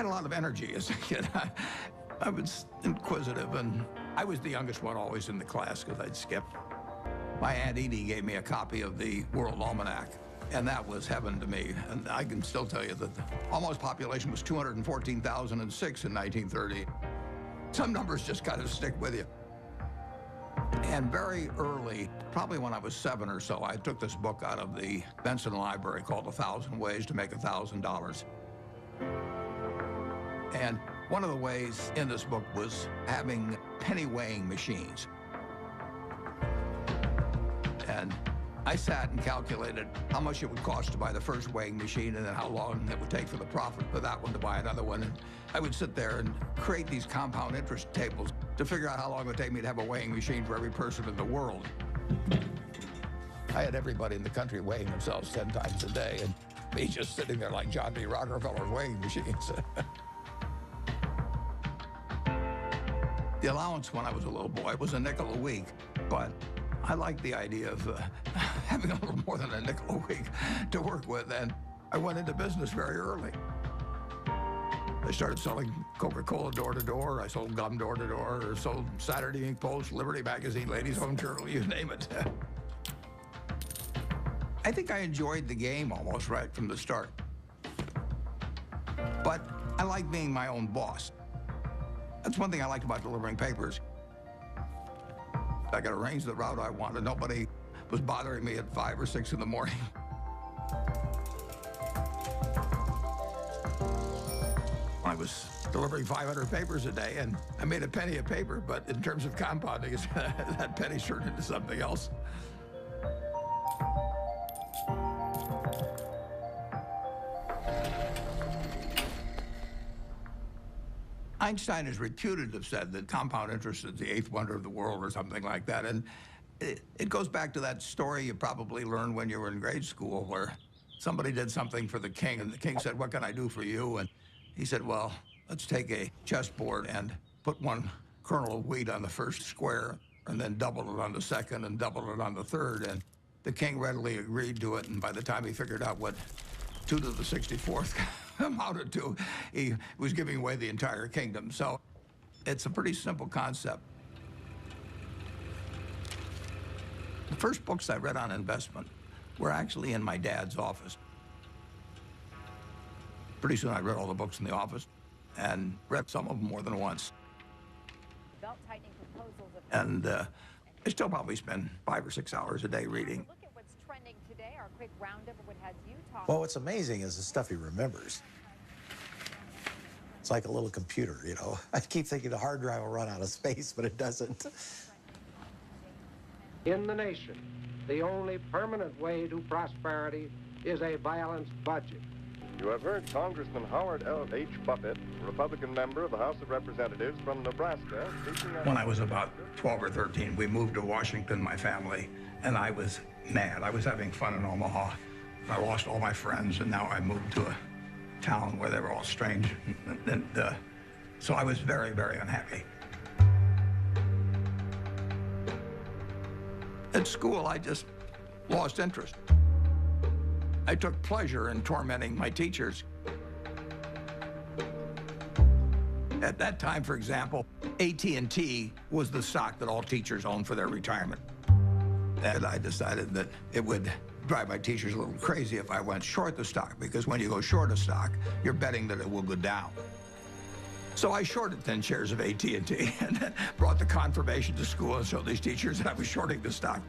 had a lot of energy as a kid. I was inquisitive, and I was the youngest one always in the class because I'd skip. My Aunt Edie gave me a copy of the World Almanac, and that was heaven to me. And I can still tell you that the almost population was 214,006 in 1930. Some numbers just kind of stick with you. And very early, probably when I was 7 or so, I took this book out of the Benson Library called 1,000 Ways to Make $1,000. And one of the ways in this book was having penny weighing machines. And I sat and calculated how much it would cost to buy the first weighing machine and then how long it would take for the profit for that one to buy another one. And I would sit there and create these compound interest tables to figure out how long it would take me to have a weighing machine for every person in the world. I had everybody in the country weighing themselves 10 times a day, and me just sitting there like John D. Rockefeller's weighing machines. The allowance when I was a little boy was a nickel a week, but I liked the idea of having a little more than a nickel a week to work with, and I went into business very early. I started selling Coca-Cola door to door. I sold gum door to door, or sold Saturday Evening Post, Liberty Magazine, Ladies Home Journal, you name it. I think I enjoyed the game almost right from the start. But I like being my own boss. That's one thing I liked about delivering papers. I could arrange the route I wanted. Nobody was bothering me at 5 or 6 in the morning. I was delivering 500 papers a day, and I made a penny a paper, but in terms of compounding, that penny turned into something else. Einstein is reputed to have said that compound interest is the 8th wonder of the world or something like that. And it goes back to that story you probably learned when you were in grade school where somebody did something for the king and the king said, "What can I do for you?" And he said, "Well, let's take a chessboard and put 1 kernel of wheat on the first square and then double it on the second and double it on the third." And the king readily agreed to it. And by the time he figured out what 2 to the 64th amounted to, he was giving away the entire kingdom. So it's a pretty simple concept. The first books I read on investment were actually in my dad's office. Pretty soon I read all the books in the office and read some of them more than once. Belt-tightening proposals of And I still probably spend 5 or 6 hours a day reading. Look at what's trending today. Our quick roundup of what has you talking. Well, what's amazing is the stuff he remembers. It's like a little computer, you know. I keep thinking the hard drive will run out of space, but it doesn't. In the nation, the only permanent way to prosperity is a balanced budget. You have heard Congressman Howard L. H. Buffett, Republican member of the House of Representatives from Nebraska, speaking at... When I was about 12 or 13, we moved to Washington, my family, and I was mad. I was having fun in Omaha. I lost all my friends, and now I moved to a town where they were all strange. So I was very, very unhappy. At school, I just lost interest. I took pleasure in tormenting my teachers. At that time, for example, AT&T was the stock that all teachers owned for their retirement. And I decided that it would drive my teachers a little crazy if I went short the stock, because when you go short a stock, you're betting that it will go down. So I shorted 10 shares of AT&T and then brought the confirmation to school and showed these teachers that I was shorting the stock.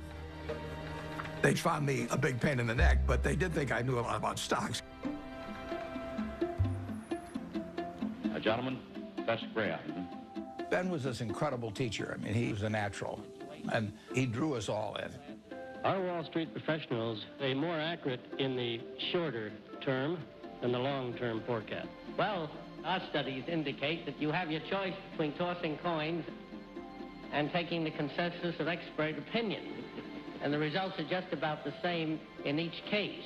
They found me a big pain in the neck, but they did think I knew a lot about stocks. Gentlemen, best Freya. Ben was this incredible teacher. I mean, he was a natural, and he drew us all in. Our Wall Street professionals are more accurate in the shorter term than the long-term forecast. Well, our studies indicate that you have your choice between tossing coins and taking the consensus of expert opinion. And the results are just about the same in each case.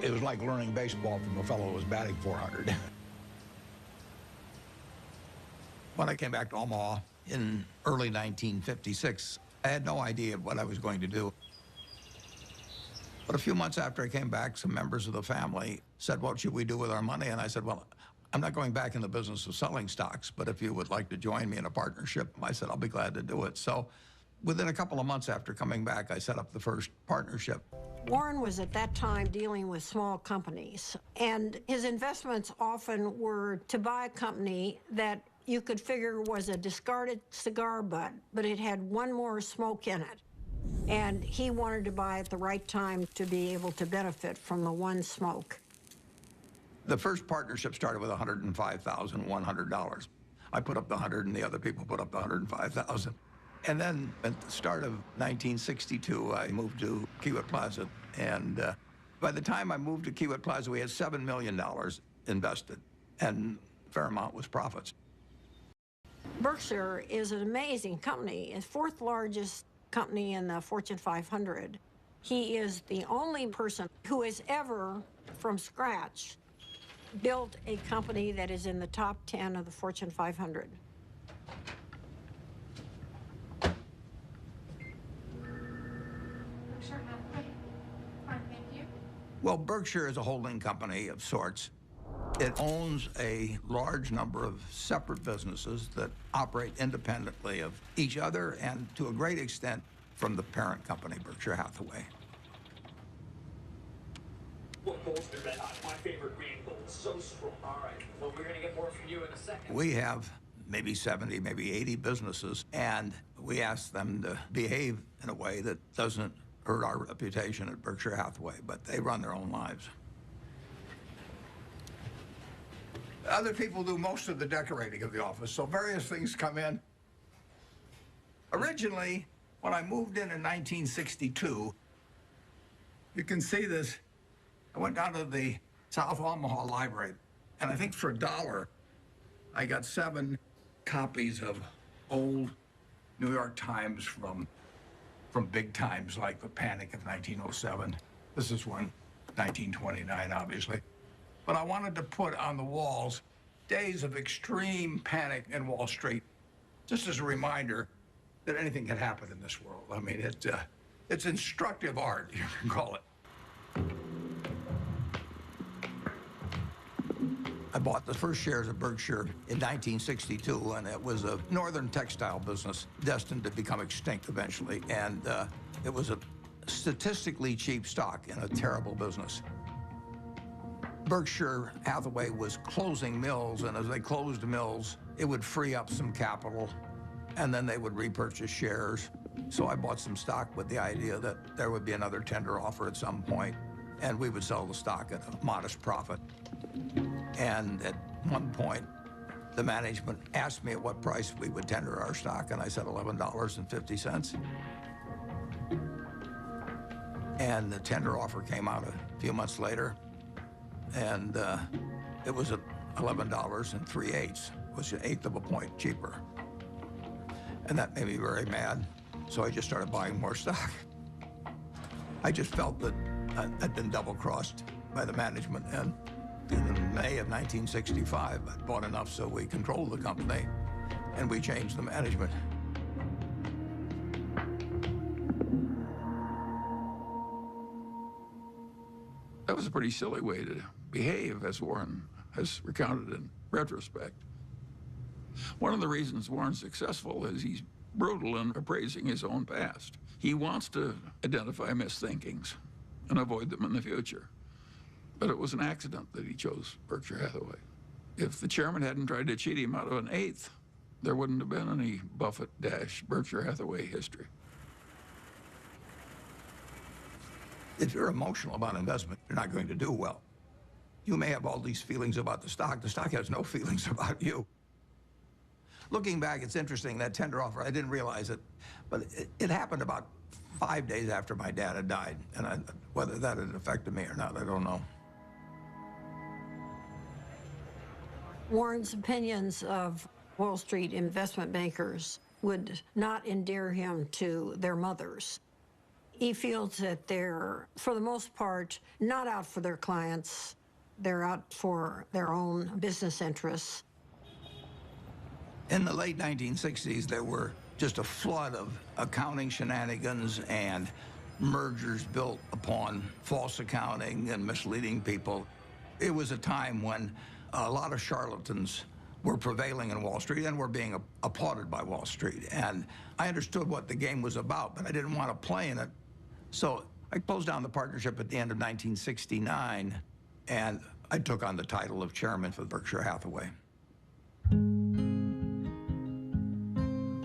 It was like learning baseball from a fellow who was batting 400. When I came back to Omaha in early 1956, I had no idea what I was going to do. But a few months after I came back, some members of the family said, what should we do with our money? And I said, well, I'm not going back in the business of selling stocks, but if you would like to join me in a partnership, I said, I'll be glad to do it. So within a couple of months after coming back, I set up the first partnership. Warren was at that time dealing with small companies, and his investments often were to buy a company that you could figure was a discarded cigar butt, but it had one more smoke in it. And he wanted to buy at the right time to be able to benefit from the one smoke. The first partnership started with $105,100. I put up the 100 and the other people put up the 105,000. And then at the start of 1962, I moved to Kiewit Plaza. And by the time I moved to Kiewit Plaza, we had $7 million invested, and a fair amount was profits. Berkshire is an amazing company. It's fourth largest company in the Fortune 500. He is the only person who has ever, from scratch, built a company that is in the top 10 of the Fortune 500. Well, Berkshire is a holding company of sorts. It owns a large number of separate businesses that operate independently of each other and, to a great extent, from the parent company, Berkshire Hathaway. Well, Gold's been red hot. My favorite green gold. So strong. All right. Well, we're going to get more from you in a second. We have maybe 70, maybe 80 businesses, and we ask them to behave in a way that doesn't hurt our reputation at Berkshire Hathaway, but they run their own lives. Other people do most of the decorating of the office, so various things come in. Originally, when I moved in 1962, you can see this. I went down to the South Omaha Library, and I think for $1, I got 7 copies of old New York Times from big times like the Panic of 1907. This is one, 1929, obviously. But I wanted to put on the walls days of extreme panic in Wall Street, just as a reminder that anything can happen in this world. I mean, it's instructive art, you can call it. I bought the first shares of Berkshire in 1962, and it was a northern textile business destined to become extinct eventually. And it was a statistically cheap stock in a terrible business. Berkshire Hathaway was closing mills, and as they closed mills, it would free up some capital, and then they would repurchase shares. So I bought some stock with the idea that there would be another tender offer at some point, and we would sell the stock at a modest profit. And at one point, the management asked me at what price we would tender our stock, and I said $11.50. And the tender offer came out a few months later, and it was at $11 3/8, which is 1/8 of a point cheaper. And that made me very mad, so I just started buying more stock. I just felt that I'd been double-crossed by the management, and in May of 1965, I bought enough so we controlled the company, and we changed the management. That was a pretty silly way to behave, as Warren has recounted in retrospect. One of the reasons Warren's successful is he's brutal in appraising his own past. He wants to identify misthinkings and avoid them in the future. But it was an accident that he chose Berkshire Hathaway. If the chairman hadn't tried to cheat him out of an 1/8, there wouldn't have been any Buffett-Berkshire Hathaway history. If you're emotional about investment, you're not going to do well. You may have all these feelings about the stock. The stock has no feelings about you. Looking back, it's interesting, that tender offer, I didn't realize it, but it happened about 5 days after my dad had died. And whether that had affected me or not, I don't know. Warren's opinions of Wall Street investment bankers would not endear him to their mothers. He feels that they're, for the most part, not out for their clients. They're out for their own business interests. In the late 1960s, there were just a flood of accounting shenanigans and mergers built upon false accounting and misleading people. It was a time when a lot of charlatans were prevailing in Wall Street and were being applauded by Wall Street. And I understood what the game was about, but I didn't want to play in it. So I closed down the partnership at the end of 1969, and I took on the title of chairman for Berkshire Hathaway.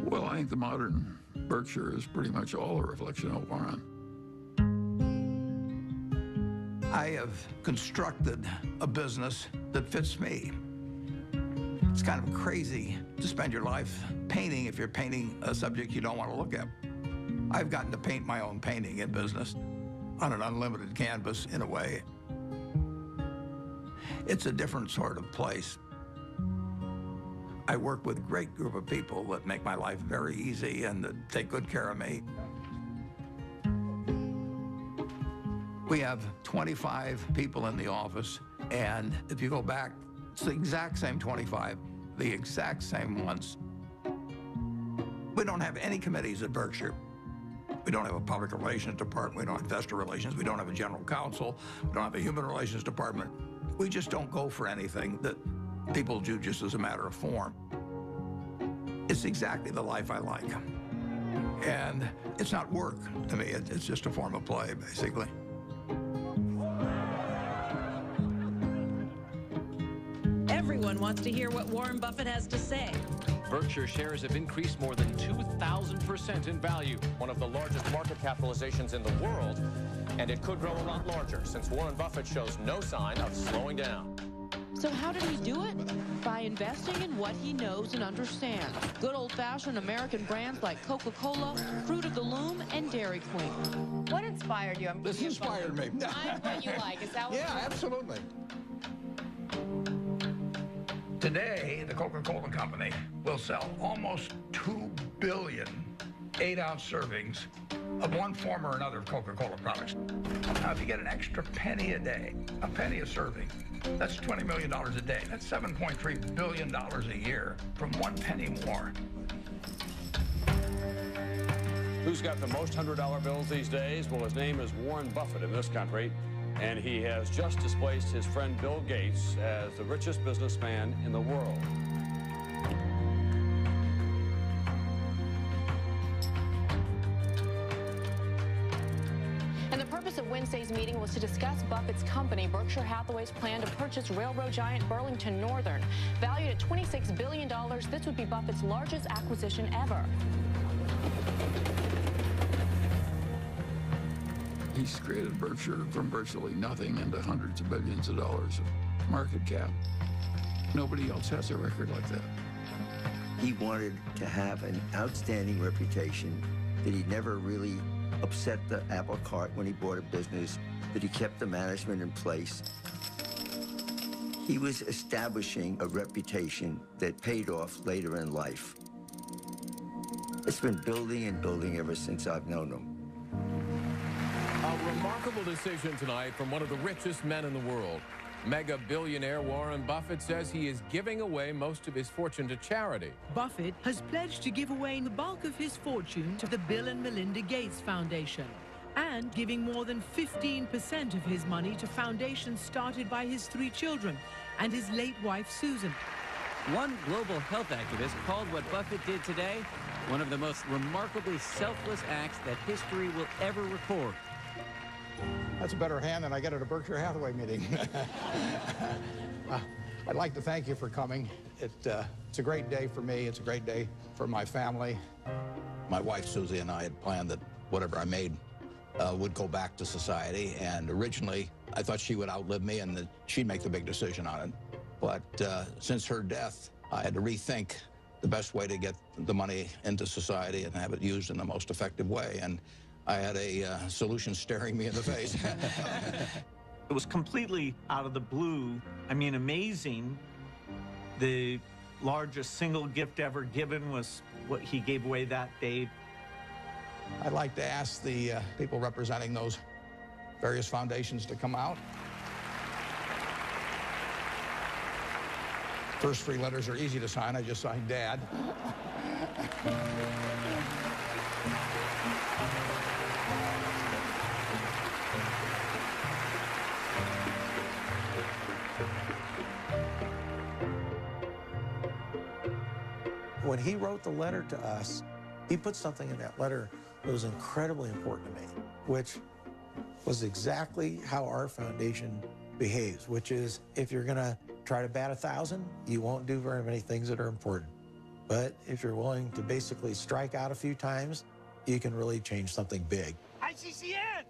Well, I think the modern Berkshire is pretty much all a reflection of Warren. I have constructed a business that fits me. It's kind of crazy to spend your life painting if you're painting a subject you don't want to look at. I've gotten to paint my own painting in business on an unlimited canvas, in a way. It's a different sort of place. I work with a great group of people that make my life very easy and that take good care of me. We have 25 people in the office, and if you go back, it's the exact same 25, the exact same ones. We don't have any committees at Berkshire. We don't have a public relations department. We don't have investor relations. We don't have a general counsel. We don't have a human relations department. We just don't go for anything that people do just as a matter of form. It's exactly the life I like. And it's not work to me. It's just a form of play, basically. Everyone wants to hear what Warren Buffett has to say. Berkshire shares have increased more than 2,000% in value, one of the largest market capitalizations in the world, and it could grow a lot larger since Warren Buffett shows no sign of slowing down. So how did he do it? By investing in what he knows and understands. Good old-fashioned American brands like Coca-Cola, Fruit of the Loom, and Dairy Queen. What inspired you? This inspired me. Find what you like. Is that what Yeah, absolutely. Today, the Coca-Cola Company will sell almost 2 billion 8-ounce servings of one form or another of Coca-Cola products. Now, if you get an extra penny a day, a penny a serving, that's $20 million a day. That's $7.3 billion a year from 1 penny more. Who's got the most $100 bills these days? Well, his name is Warren Buffett in this country, and he has just displaced his friend Bill Gates as the richest businessman in the world. And the purpose of Wednesday's meeting was to discuss Buffett's company, Berkshire Hathaway's plan to purchase railroad giant Burlington Northern. Valued at $26 billion, this would be Buffett's largest acquisition ever. He's created Berkshire from virtually nothing into hundreds of billions of dollars of market cap. Nobody else has a record like that. He wanted to have an outstanding reputation, that he never really upset the apple cart when he bought a business, that he kept the management in place. He was establishing a reputation that paid off later in life. It's been building and building ever since I've known him. A remarkable decision tonight from one of the richest men in the world. Mega billionaire Warren Buffett says he is giving away most of his fortune to charity. Buffett has pledged to give away the bulk of his fortune to the Bill and Melinda Gates Foundation, and giving more than 15% of his money to foundations started by his 3 children and his late wife, Susan. One global health activist called what Buffett did today one of the most remarkably selfless acts that history will ever record. That's a better hand than I get at a Berkshire Hathaway meeting. I'd like to thank you for coming. It's a great day for me. It's a great day for my family. My wife, Susie, and I had planned that whatever I made would go back to society. And originally, I thought she would outlive me and that she'd make the big decision on it. But since her death, I had to rethink the best way to get the money into society and have it used in the most effective way. And I had a solution staring me in the face. It was completely out of the blue. I mean, amazing. The largest single gift ever given was what he gave away that day. I'd like to ask the people representing those various foundations to come out. First 3 letters are easy to sign. I just signed Dad. When he wrote the letter to us, he put something in that letter that was incredibly important to me, which was exactly how our foundation behaves, which is if you're gonna try to bat 1,000, you won't do very many things that are important. But if you're willing to basically strike out a few times, you can really change something big. ICCN!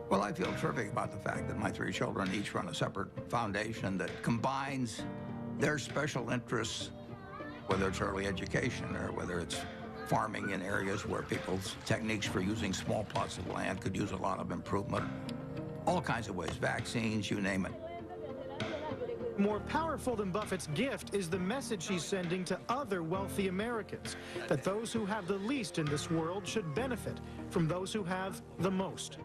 Well, I feel terrific about the fact that my 3 children each run a separate foundation that combines their special interests, whether it's early education or whether it's farming in areas where people's techniques for using small plots of land could use a lot of improvement. All kinds of ways, vaccines, you name it. More powerful than Buffett's gift is the message he's sending to other wealthy Americans, that those who have the least in this world should benefit from those who have the most.